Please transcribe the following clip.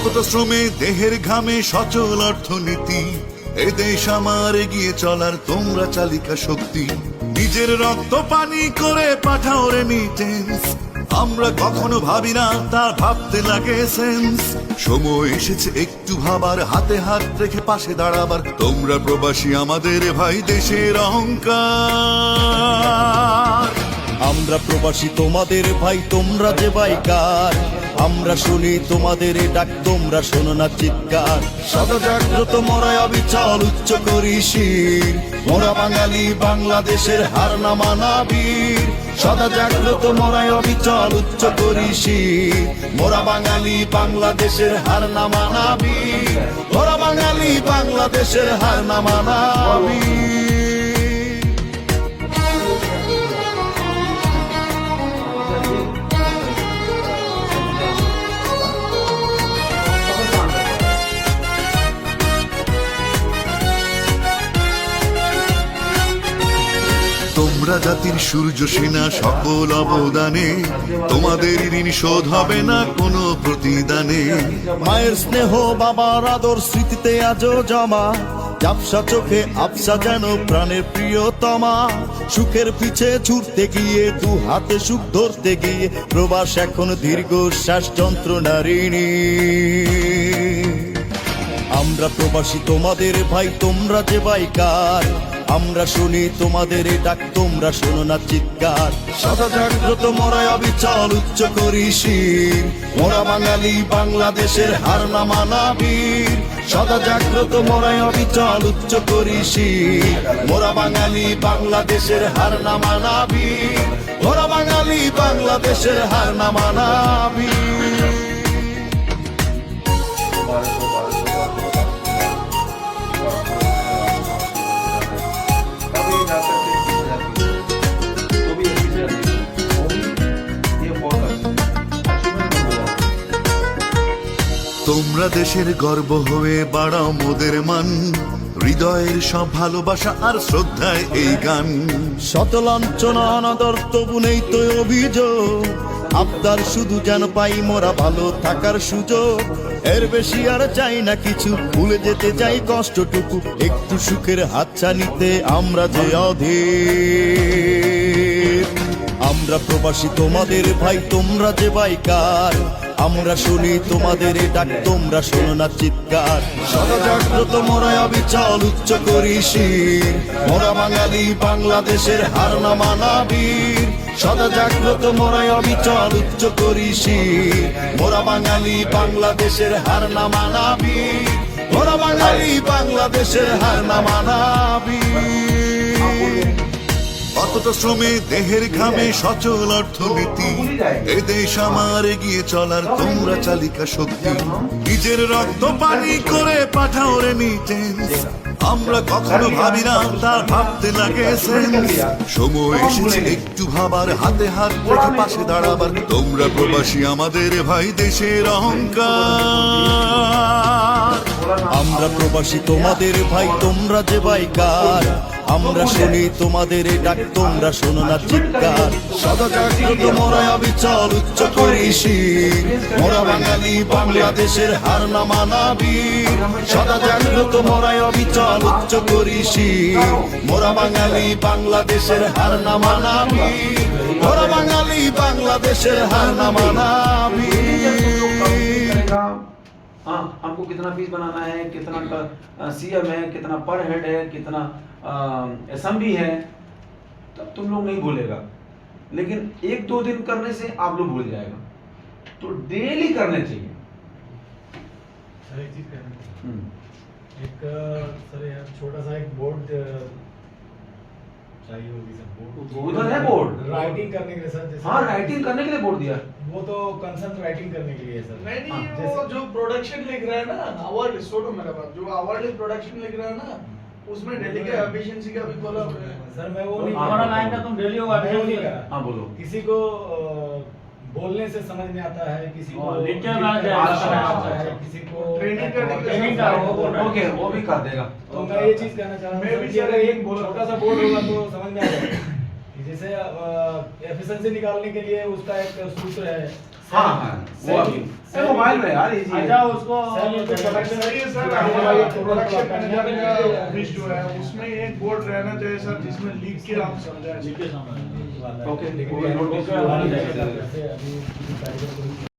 কতটা শ্রমে দেহের ঘামে সচল অর্থনীতি, এ দেশ আমার এগিয়ে চলার তোমরা চালিকা শক্তি। নিজের রক্ত পানি করে পাঠাও রেমিটেন্স, আমরা কখনো ভাবি না তার ভাবতে লাগে সেন্স। সময় এসেছে একটু ভাবার, হাতে হাত রেখে পাশে দাঁড়াবার। তোমরা প্রবাসী আমাদের ভাই, দেশের অহংকার। আমরা প্রবাসী তোমাদের ভাই, তোমরা যে বাইকার। আমরা শুনি তোমাদের ডাক, তোমরা শোনো না চিৎকার। সদা জাগ্রত মোরায় অবিচল উচ্চ করি শির, মোরা বাঙালি বাংলাদেশের হার না মানা বীর। সদা জাগ্রত মোরায় অবিচল উচ্চ করি শির, মোরা বাঙালি বাংলাদেশের হার না মানা বীর। মোরা বাঙালি বাংলাদেশের হার না মানা বীর। তোমরা জাতির সূর্য সেনা, সকল অবদানে তোমাদের ঋণ শোধ হবে না কোনো প্রতিদানে। মায়ের স্নেহ বাবার আদর স্মৃতিতে আজও জমা, ঝাপসা চোখে আবসা যেন প্রাণের প্রিয়তমা। সুখের পিছে ছুটতে গিয়ে দু হাতে সুখ ধরতে গিয়ে প্রবাস এখন দীর্ঘশ্বাস যন্ত্রণারিণী। আমরা প্রবাসী তোমাদের ভাই, তোমরা যে বাইকার। আমরা শুনি তোমাদের ডাক, তোমরা শোনো না চিৎকার। সদা জাগ্রত মোরায় অবিচল উচ্চ করি শির, মোরা বাঙালি বাংলাদেশের হার না মানা বীর। সদা জাগ্রত মোরায় অবিচল উচ্চ করি শির, মোরা বাঙালি বাংলাদেশের হার না মানা বীর। মোরা বাঙালি বাংলাদেশের হার না মানা বীর। তোমরা দেশের গর্ব হয়ে বাড়াও মোদের মান, হৃদয়ের সব ভালোবাসা আর শ্রদ্ধায় এই গান। শত লাঞ্ছনা অনাদর তবু নেই তো অভিযোগ, আবদার শুধু যেন পাই মোরা ভালো থাকার সুযোগ। এর বেশি আর চাই না কিছু, ভুলে যেতে চাই কষ্টটুকু। একটু সুখের হাতছানিতে আমরা যে অধীর। আমরা প্রবাসী তোমাদের ভাই, তোমরা যে বাইকার। আমরা শুনি তোমাদের ডাক, তোমরা শোনো না চিৎকার। সদা জাগ্রত মোরায় অবিচল উচ্চ করি শির, মোরা বাঙালি বাংলাদেশের হার না মানা বীর। সদা জাগ্রত মোরায় অবিচল উচ্চ করি শির, মোরা বাঙালি বাংলাদেশের হার না মানা বীর। মোরা বাঙালি বাংলাদেশের হার না মানা বীর। কতটা শ্রমে দেহের ঘামে সচল অর্থনীতি, এ দেশ আমার এগিয়ে চলার তোমরা চালিকা শক্তি। নিজের রক্ত পানি করে পাঠাও রেমিটেন্স, আমরা কখনো ভাবি না তার ভাবতে লাগে সেন্স। সময় এসেছে একটু ভাবার, হাতে হাত রেখে পাশে দাঁড়াবার। তোমরা প্রবাসী আমাদের ভাই, দেশের অহংকার। আমরা প্রবাসী তোমাদের ভাই, তোমরা যে বাইকার। আমরা শুনি তোমাদের ডাক, তোমরা শোনো না চিৎকার। সদা জাগ্রত মোরায় অবিচল উচ্চ করি শির, মোরা বাঙালি বাংলাদেশের হার না মানা বীর। সদা জাগ্রত মোরায় অবিচল উচ্চ করি শির, মোরা বাঙালি বাংলাদেশের হার না মানা বীর। মোরা বাঙালি বাংলাদেশের হার না মানা বীর। हाँ, हमको कितना फीस बनाना है, कितना सीएम है, कितना पर हेड है, कितना एसएमबी है, तब तुम लोग नहीं भूलेगा। लेकिन एक दो दिन करने से आप लोग भूल जाएगा। तो डेली करने चाहिए। सर एक चीज कहना एक सर यार छोटा सा एक बोर्ड चाहिए होगी सर। उधर है बोर्ड राइटिंग करने के लिए सर। जैसे हाँ, राइटिंग करने के लिए बोर्ड दिया। वो तो कंसर्न राइटिंग करने के लिए है सर। नहीं हाँ, वो जो प्रोडक्शन लिख रहा है ना, अवार्ड छोड़ो मेरा बात, जो अवार्ड प्रोडक्शन लिख रहा है ना, उसमें डेली के एफिशिएंसी का भी बोला सर मैं वो नहीं हमारा लाइन का तुम डेली होगा मैं वो नहीं करा। हाँ बोलो। किसी को बोलने से समझ में आता है, किसी को लिखकर लिखकर आता है, आता है, किसी को ट्रेनिंग ट्रेनिंग का वो बोल रहा है। ओके, वो भी कर देगा। तो मैं ये चीज कहना चाह रहा हूँ मैं सर भी कि अगर एक छोटा सा बोर्ड होगा तो समझ में आ जाएगा कि जैसे एफिशिएंसी निकालने के लिए उसका एक सूत्र है हाँ हाँ वो अभी मोबाइल में यार इजी अच्छा है उसको सही है सर, हमारा प्रोडक्शन मैनेजर का ऑफिस जो है उसमें एक बोर्ड रहना चाहिए सर, जिसमें लिख के आप समझाएं। ओके लेकिन वो नोट ओके, डिस्प्ले हमारी होनी चाहिए। जैसे अभी